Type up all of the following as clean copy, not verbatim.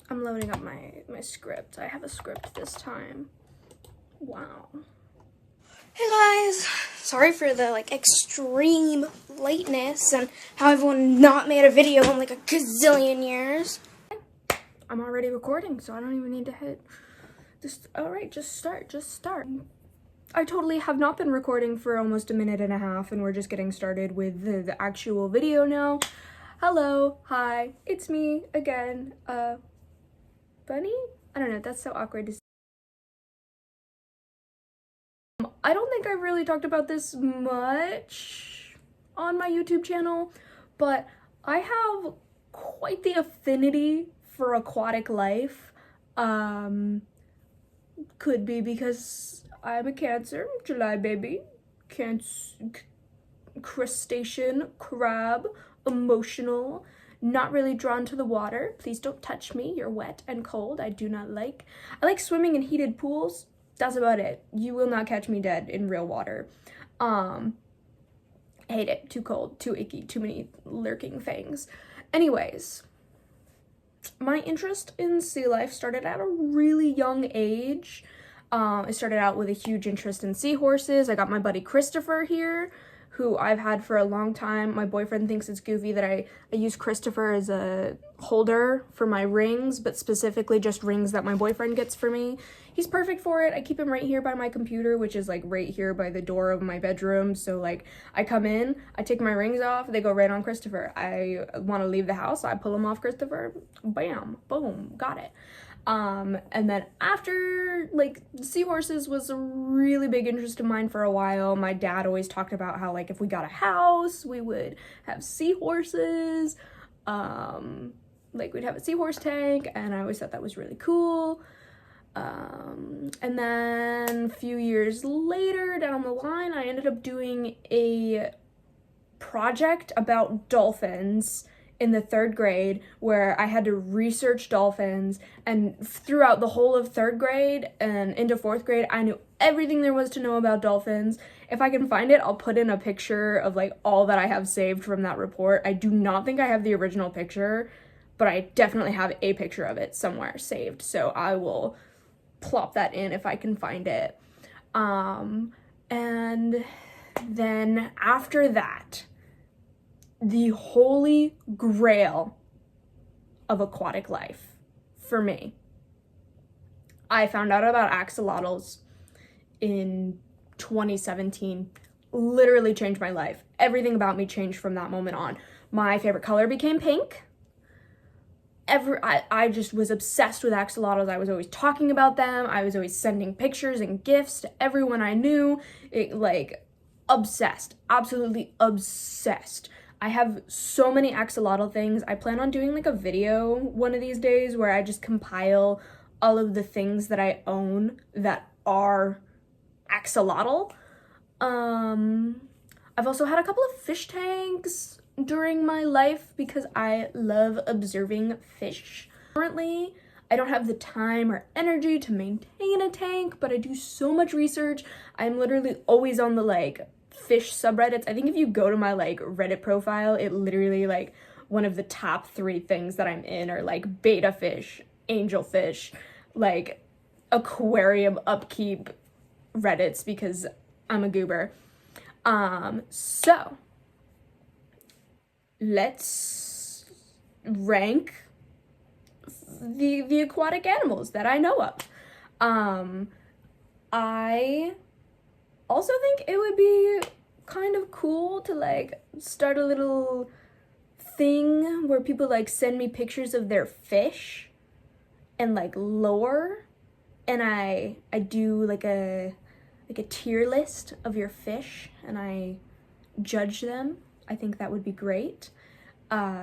I'm loading up my script. I have a script this time. Wow. Hey guys, sorry for the extreme lateness and how everyone not made a video in a gazillion years. I'm already recording, so I don't even need to hit just, all right, just start. I totally have not been recording for almost a minute and a half, and we're just getting started with the actual video now. Hello, hi, it's me again, Bunny? I don't know, that's so awkward to say. I don't think I've really talked about this much on my YouTube channel, but I have quite the affinity for aquatic life. Could be because I'm a Cancer, July baby, crustacean, crab, emotional, not really drawn to the water. Please don't touch me, you're wet and cold. I do not like. I like swimming in heated pools. That's about it. You will not catch me dead in real water. Hate it. Too cold, too icky, too many lurking things. Anyways, my interest in sea life started at a really young age. I started out with a huge interest in seahorses. I got my buddy Christopher here, who I've had for a long time. My boyfriend thinks it's goofy that I use Christopher as a holder for my rings, but specifically just rings that my boyfriend gets for me. He's perfect for it. I keep him right here by my computer, which is right here by the door of my bedroom. So I come in, I take my rings off, they go right on Christopher. I want to leave the house, I pull them off Christopher, bam, boom, got it. And then after, seahorses was a really big interest of mine for a while. My dad always talked about how, if we got a house, we would have seahorses. We'd have a seahorse tank, and I always thought that was really cool. And then a few years later down the line, I ended up doing a project about dolphins in the 3rd grade, where I had to research dolphins, and throughout the whole of 3rd grade and into 4th grade, I knew everything there was to know about dolphins. If I can find it, I'll put in a picture of all that I have saved from that report. I do not think I have the original picture, but I definitely have a picture of it somewhere saved, so I will plop that in if I can find it. And then after that, the holy grail of aquatic life for me, I found out about axolotls in 2017. Literally changed my life. Everything about me changed from that moment on. My favorite color became pink. I just was obsessed with axolotls. I was always talking about them. I was always sending pictures and gifts to everyone I knew. Obsessed, absolutely obsessed. I have so many axolotl things. I plan on doing a video one of these days where I just compile all of the things that I own that are axolotl. I've also had a couple of fish tanks during my life because I love observing fish. Currently, I don't have the time or energy to maintain a tank, but I do so much research. I'm literally always on the fish subreddits. I think if you go to my Reddit profile, it literally one of the top 3 things that I'm in are beta fish, angelfish, aquarium upkeep Reddits, because I'm a goober. So let's rank the aquatic animals that I know of. I also think it would be kind of cool to start a little thing where people send me pictures of their fish and lore, and I do a tier list of your fish and I judge them. I think that would be great.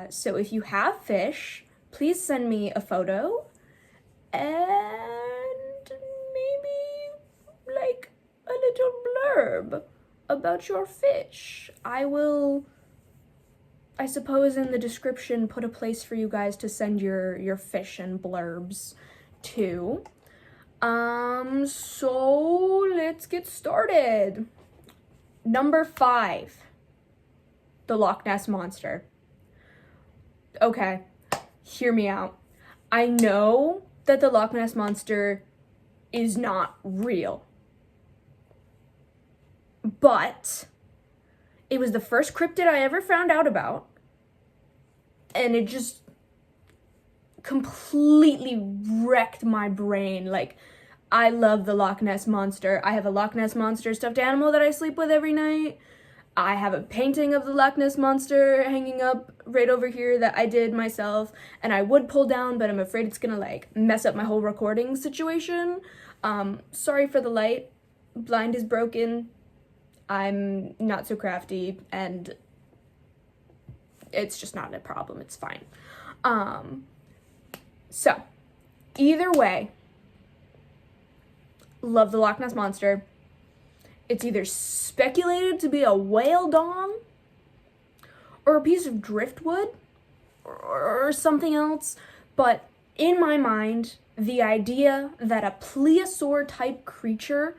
So if you have fish, please send me a photo and maybe a little blurb about your fish. I will, I suppose, in the description put a place for you guys to send your fish and blurbs to. So let's get started. Number 5, the Loch Ness Monster. Okay, hear me out. I know that the Loch Ness Monster is not real, but it was the first cryptid I ever found out about, and it just completely wrecked my brain. Like, I love the Loch Ness Monster. I have a Loch Ness Monster stuffed animal that I sleep with every night. I have a painting of the Loch Ness Monster hanging up right over here that I did myself, and I would pull down, but I'm afraid it's gonna like mess up my whole recording situation. Sorry for the light. Blind is broken. I'm not so crafty, and it's just not a problem. It's fine. So, either way, love the Loch Ness Monster. It's either speculated to be a whale dong, or a piece of driftwood, or something else, but in my mind, the idea that a plesiosaur-type creature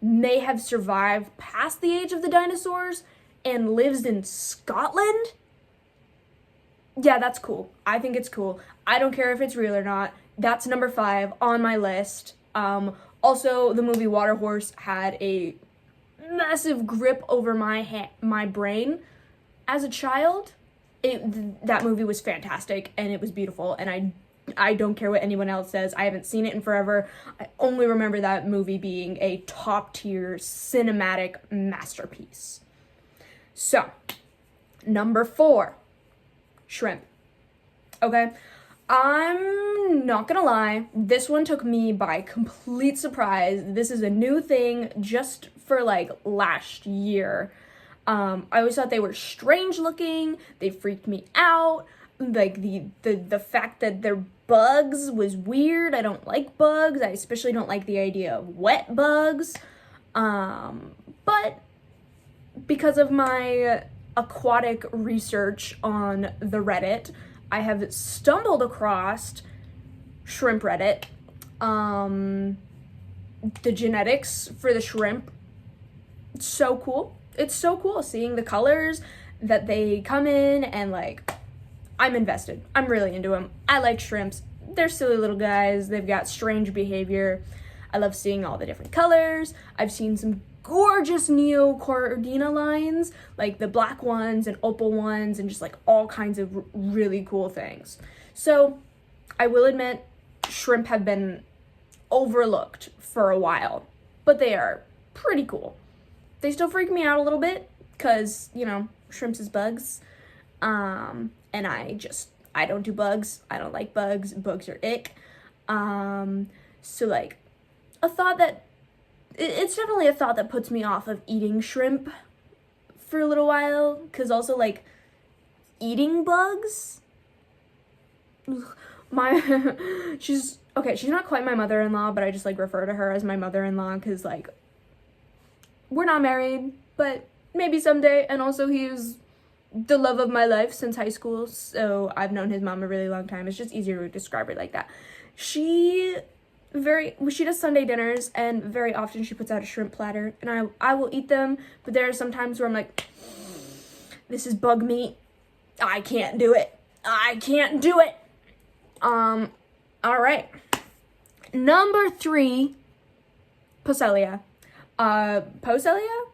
may have survived past the age of the dinosaurs and lives in Scotland? Yeah, that's cool. I think it's cool. I don't care if it's real or not. That's number 5 on my list. Also, the movie Waterhorse had a massive grip over my brain as a child. That movie was fantastic, and it was beautiful, and I don't care what anyone else says. I haven't seen it in forever. I only remember that movie being a top-tier cinematic masterpiece. So, number 4, shrimp. Okay, I'm not gonna lie, this one took me by complete surprise. This is a new thing just for like last year. I always thought they were strange looking. They freaked me out. Like the fact that they're bugs was weird. I don't like bugs. I especially don't like the idea of wet bugs. But because of my aquatic research on the Reddit, I have stumbled across Shrimp Reddit. The genetics for the shrimp, so cool. It's so cool seeing the colors that they come in, and like, I'm invested. I'm really into them. I like shrimps. They're silly little guys. They've got strange behavior. I love seeing all the different colors. I've seen some gorgeous Neocordia lines, like the black ones and opal ones, and just like all kinds of really cool things. So I will admit, shrimp have been overlooked for a while, but they are pretty cool. They still freak me out a little bit because, you know, shrimps is bugs. And I don't do bugs. I don't like bugs. Bugs are ick. So like, it's definitely a thought that puts me off of eating shrimp for a little while, because also like eating bugs, she's not quite my mother-in-law, but I just like refer to her as my mother-in-law because like we're not married, but maybe someday. And also he's the love of my life since high school, so I've known his mom a really long time. It's just easier to describe her like that. She does Sunday dinners, and very often she puts out a shrimp platter, and I will eat them, but there are some times where I'm like, this is bug meat. I can't do it. All right. Number 3, Poecilia. Poecilia.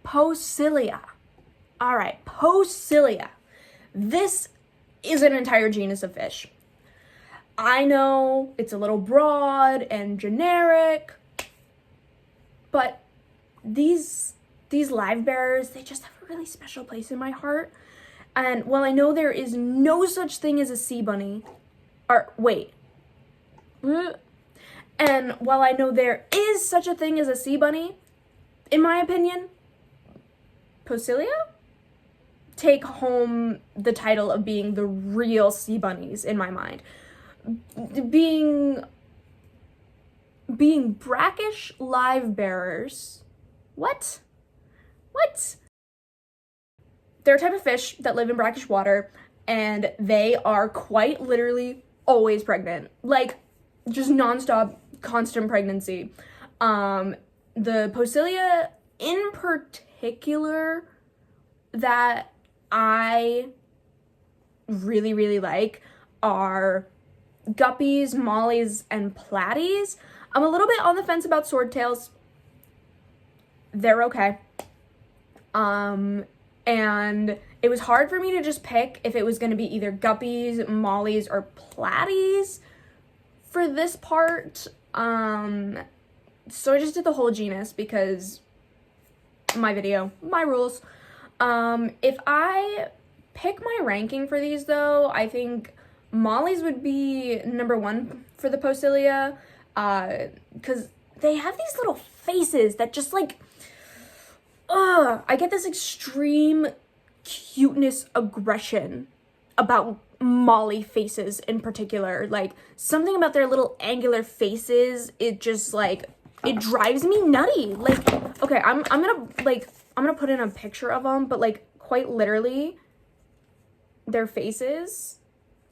Poecilia. All right, Poecilia. This is an entire genus of fish. I know it's a little broad and generic, but these live bearers, they just have a really special place in my heart. And while I know there is no such thing as a sea bunny, and while I know there is such a thing as a sea bunny, in my opinion, Poecilia take home the title of being the real sea bunnies in my mind. Being brackish live bearers. What? They're a type of fish that live in brackish water, and they are quite literally always pregnant. Like, just nonstop, constant pregnancy. the Posilia in particular that I really, really like are guppies, mollies, and platies. I'm a little bit on the fence about swordtails. They're okay. And it was hard for me to just pick if it was going to be either guppies, mollies, or platies for this part. So I just did the whole genus because my video, my rules. If I pick my ranking for these though, I think mollies would be number 1 for the Posilia, because they have these little faces that just like, I get this extreme cuteness aggression about molly faces in particular. Like, something about their little angular faces, it just like, it drives me nutty. Like, okay, I'm gonna put in a picture of them, but like quite literally their faces.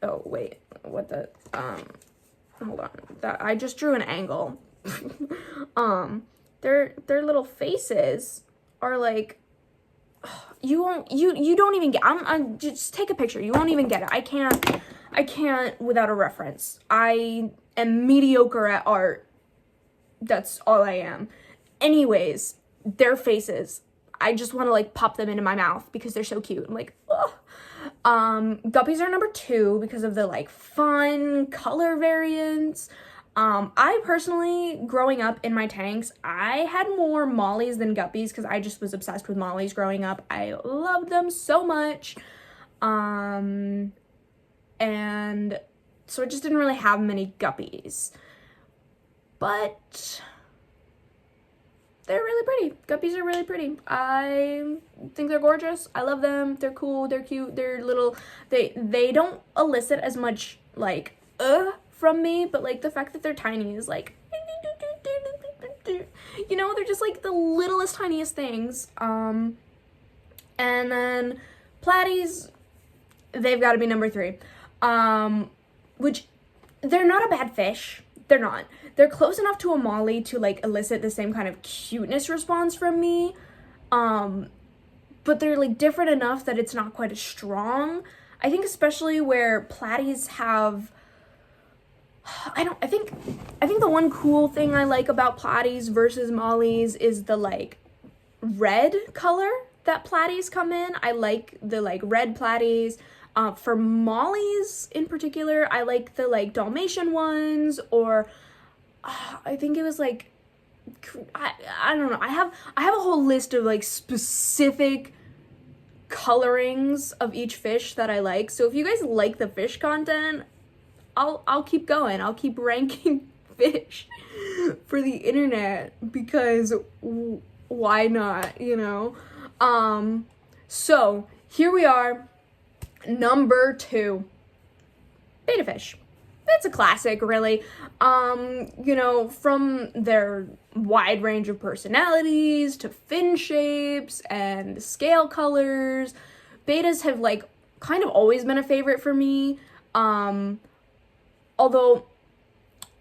Oh wait, what the hold on, that I just drew an angle. Their little faces are like, you don't even get, I'm just take a picture, you won't even get it. I can't without a reference. I am mediocre at art. That's all I am. Anyways, their faces, I just want to like pop them into my mouth because they're so cute. I'm like, ugh. Guppies are number 2 because of the like fun color variants. I personally, growing up in my tanks, I had more mollies than guppies because I just was obsessed with mollies growing up. I loved them so much. And so I just didn't really have many guppies. But they're really pretty. Guppies are really pretty. I think they're gorgeous. I love them. They're cool. They're cute. They're little. They don't elicit as much like from me, but like the fact that they're tiny is like, you know, they're just like the littlest, tiniest things. And then platies, they've got to be number 3. Which they're not a bad fish. They're not. They're close enough to a molly to like elicit the same kind of cuteness response from me. But they're like different enough that it's not quite as strong. I think especially where platies have, I think the one cool thing I like about platies versus mollies is the like red color that platies come in. I like the like red platies. For mollies in particular, I like the like Dalmatian ones, or I think it was like, I don't know. I have a whole list of like specific colorings of each fish that I like. So if you guys like the fish content, I'll keep going. I'll keep ranking fish for the internet because why not, you know? So here we are. Number 2, betta fish. It's a classic, really. You know, from their wide range of personalities to fin shapes and scale colors, bettas have like kind of always been a favorite for me. Although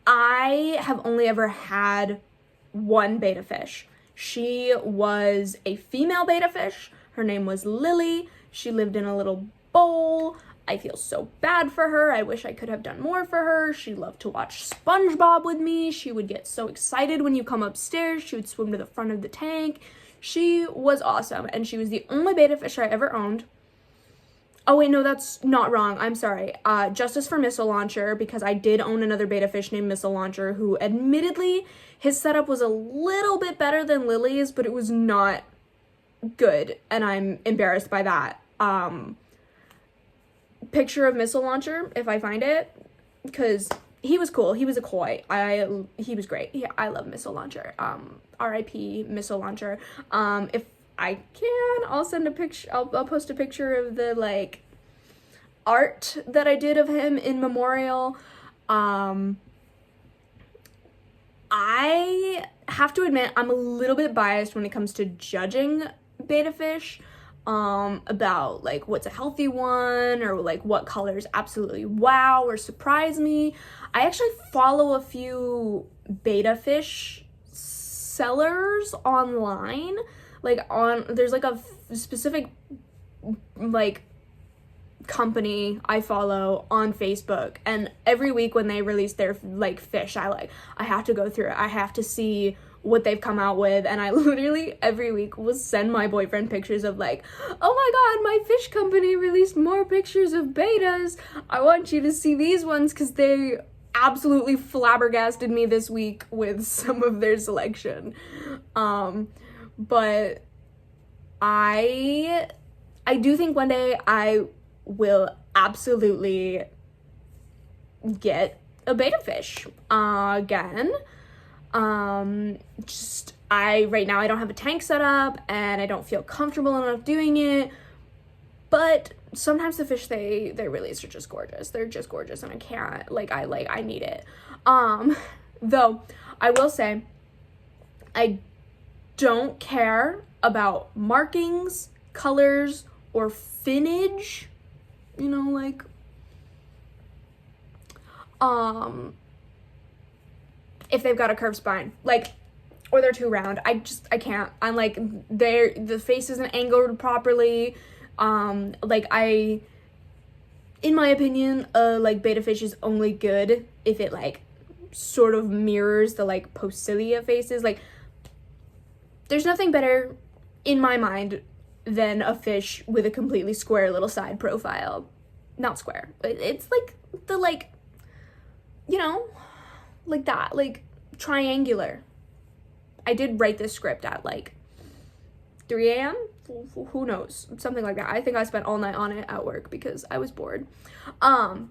I have only ever had one betta fish. She was a female betta fish. Her name was Lily. She lived in a little bowl. I feel so bad for her. I wish I could have done more for her. She loved to watch SpongeBob with me. She would get so excited when you come upstairs. She would swim to the front of the tank. She was awesome, and she was the only betta fish I ever owned. Oh wait, no, that's not wrong. I'm sorry. Justice for Missile Launcher, because I did own another betta fish named Missile Launcher, who admittedly, his setup was a little bit better than Lily's, but it was not good, and I'm embarrassed by that. Picture of Missile Launcher, if I find it, because he was cool. He was a koi. He was great. Yeah, I love Missile Launcher. R.I.P. Missile Launcher. If I can, I'll send a picture. I'll post a picture of the like art that I did of him in memorial. I have to admit I'm a little bit biased when it comes to judging betta fish. About like what's a healthy one, or like what colors absolutely wow or surprise me. I actually follow a few betta fish sellers online, there's like a specific like company I follow on Facebook, and every week when they release their like fish, I have to go through it. I have to see what they've come out with, and I literally every week will send my boyfriend pictures of like, oh my god, my fish company released more pictures of betas. I want you to see these ones because they absolutely flabbergasted me this week with some of their selection. But I do think one day I will absolutely get a beta fish again. Right now I don't have a tank set up and I don't feel comfortable enough doing it, but sometimes the fish they release are just gorgeous. They're just gorgeous, and I can't, I need it. Though I will say I don't care about markings, colors, or finnage, if they've got a curved spine, or they're too round. I can't. I'm like, the face isn't angled properly. In my opinion, beta fish is only good if it sort of mirrors the Posilia faces. There's nothing better in my mind than a fish with a completely square little side profile. Not square. It's triangular. I did write this script at 3 a.m. Who knows? Something like that. I think I spent all night on it at work because I was bored.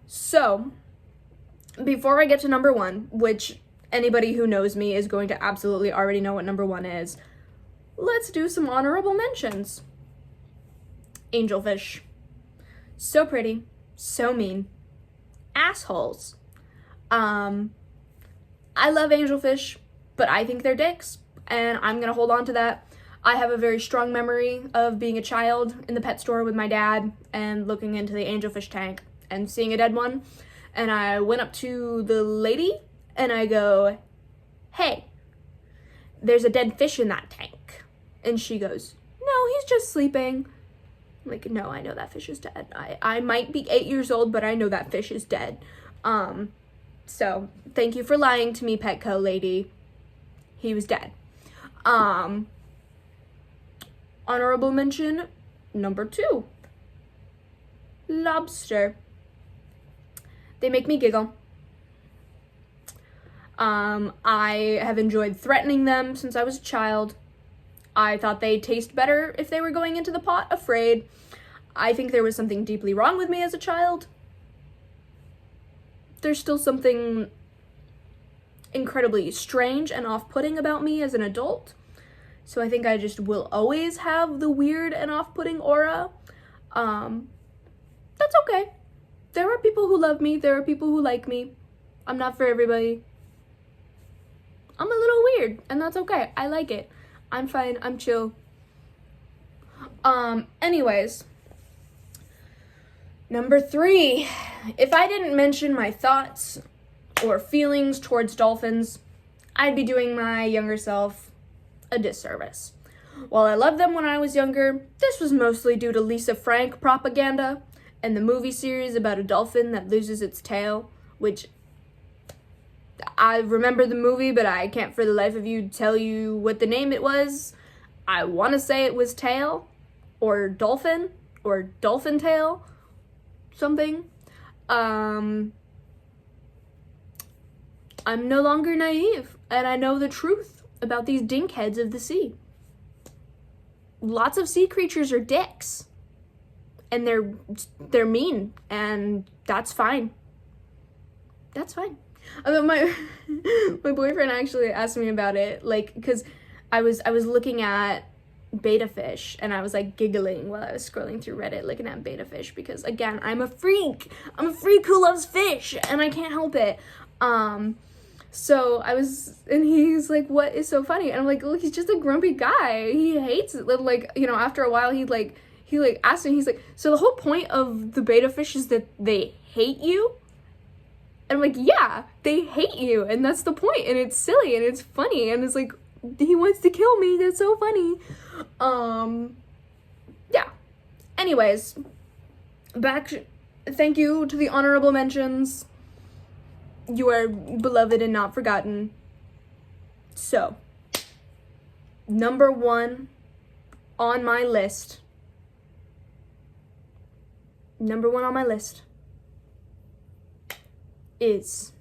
So before I get to number 1, which anybody who knows me is going to absolutely already know what number 1 is, let's do some honorable mentions. Angelfish. So pretty. So mean. Assholes. I love angelfish, but I think they're dicks, and I'm gonna hold on to that. I have a very strong memory of being a child in the pet store with my dad and looking into the angelfish tank and seeing a dead one, and I went up to the lady and I go, hey, there's a dead fish in that tank. And she goes, no, he's just sleeping. I'm like, no, I know that fish is dead. I might be 8 years old, but I know that fish is dead. So thank you for lying to me, Petco lady. He was dead. Honorable mention number 2. Lobster. They make me giggle. I have enjoyed threatening them since I was a child. I thought they'd taste better if they were going into the pot afraid. I think there was something deeply wrong with me as a child. There's still something incredibly strange and off-putting about me as an adult. So I think I just will always have the weird and off-putting aura. That's okay. There are people who love me. There are people who like me. I'm not for everybody. I'm a little weird, and that's okay. I like it. I'm fine. I'm chill. Anyways. Number 3. If I didn't mention my thoughts or feelings towards dolphins, I'd be doing my younger self a disservice. While I loved them when I was younger, this was mostly due to Lisa Frank propaganda and the movie series about a dolphin that loses its tail, which I remember the movie, but I can't for the life of you tell you what the name it was. I want to say it was Tail, or Dolphin, or Dolphin Tail, something. I'm no longer naive, and I know the truth about these dinkheads of the sea. Lots of sea creatures are dicks, and they're mean, and that's fine. That's fine. My boyfriend actually asked me about it, because I was looking at beta fish, and I was giggling while I was scrolling through Reddit looking at beta fish, because again, I'm a freak who loves fish, and I can't help it. So and he's like, what is so funny? And I'm like, look, he's just a grumpy guy. He hates it. After a while, he asked me, he's like, so the whole point of the beta fish is that they hate you? And I'm like, yeah, they hate you, and that's the point, and it's silly, and it's funny, and it's like, he wants to kill me. That's so funny. Yeah. Anyways, thank you to the honorable mentions. You are beloved and not forgotten. So, number 1 on my list. Number 1 on my list is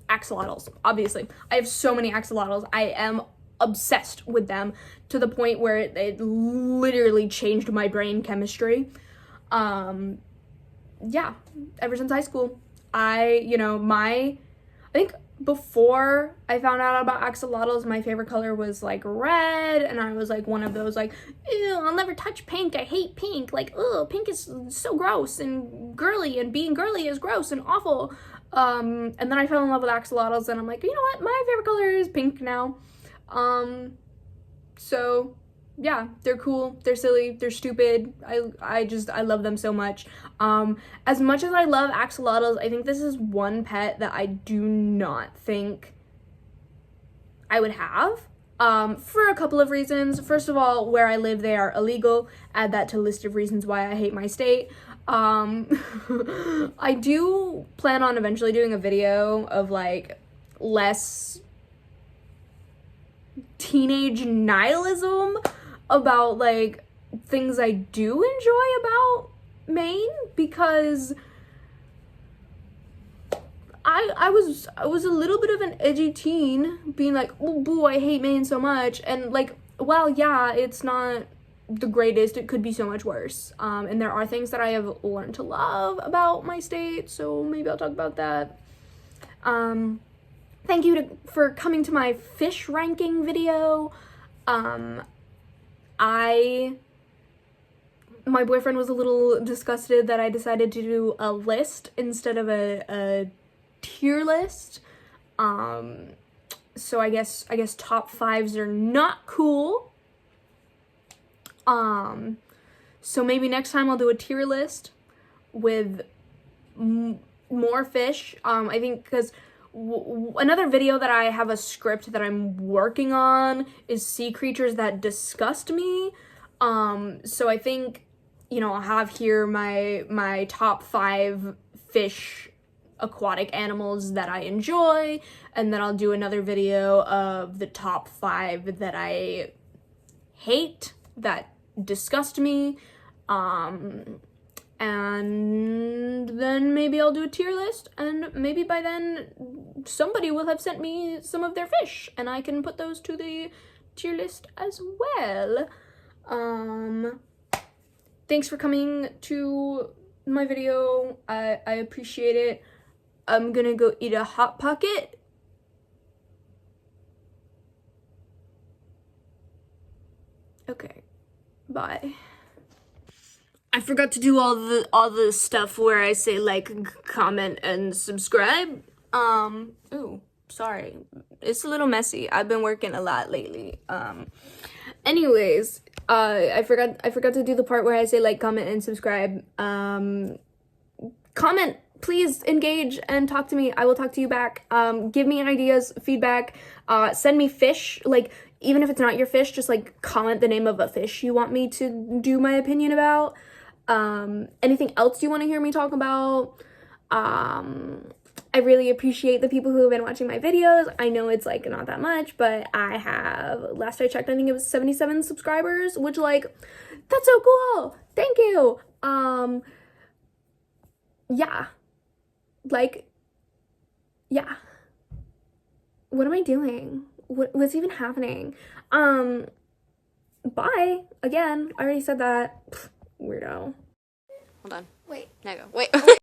axolotls. Obviously, I have so many axolotls. I am obsessed with them to the point where it literally changed my brain chemistry. Yeah, ever since high school, I think before I found out about axolotls, my favorite color was like red, and I was like one of those like, ew, I'll never touch pink, I hate pink, like, ugh, pink is so gross and girly, and being girly is gross and awful. And then I fell in love with axolotls, and I'm like, you know what, my favorite color is pink now. So yeah, they're cool, they're silly, they're stupid. I love them so much. As much as I love axolotls, I think this is one pet that I do not think I would have, for a couple of reasons. First of all, where I live, they are illegal. Add that to the list of reasons why I hate my state. I do plan on eventually doing a video of like less teenage nihilism about like things I do enjoy about Maine, because I was a little bit of an edgy teen, being like, oh boo, I hate Maine so much, and like, well, yeah, it's not the greatest, it could be so much worse, and there are things that I have learned to love about my state, so maybe I'll talk about that. Thank you for coming to my fish ranking video. My boyfriend was a little disgusted that I decided to do a list instead of a tier list. So I guess top 5s are not cool. So maybe next time I'll do a tier list with more fish. I think because another video that I have a script that I'm working on is sea creatures that disgust me. So I think, I'll have here my top 5 fish aquatic animals that I enjoy, and then I'll do another video of the top 5 that I hate, that disgust me, and then maybe I'll do a tier list, and maybe by then somebody will have sent me some of their fish, and I can put those to the tier list as well. Thanks for coming to my video. I appreciate it. I'm gonna go eat a Hot Pocket. Okay, bye. I forgot to do all the stuff where I say like, comment, and subscribe. Ooh, sorry. It's a little messy. I've been working a lot lately. Anyways, I forgot to do the part where I say like, comment, and subscribe. Comment, please engage and talk to me. I will talk to you back. Give me ideas, feedback, send me fish, like, even if it's not your fish, just like comment the name of a fish you want me to do my opinion about. Anything else you want to hear me talk about. I really appreciate the people who have been watching my videos. I know it's like not that much, but I have, last I checked, I think it was 77 subscribers, which like, that's so cool. Thank you. Yeah. Like, yeah. What am I doing? What's even happening? Bye. Again, I already said that. Pfft, weirdo. Hold on. Wait. Now go. Wait.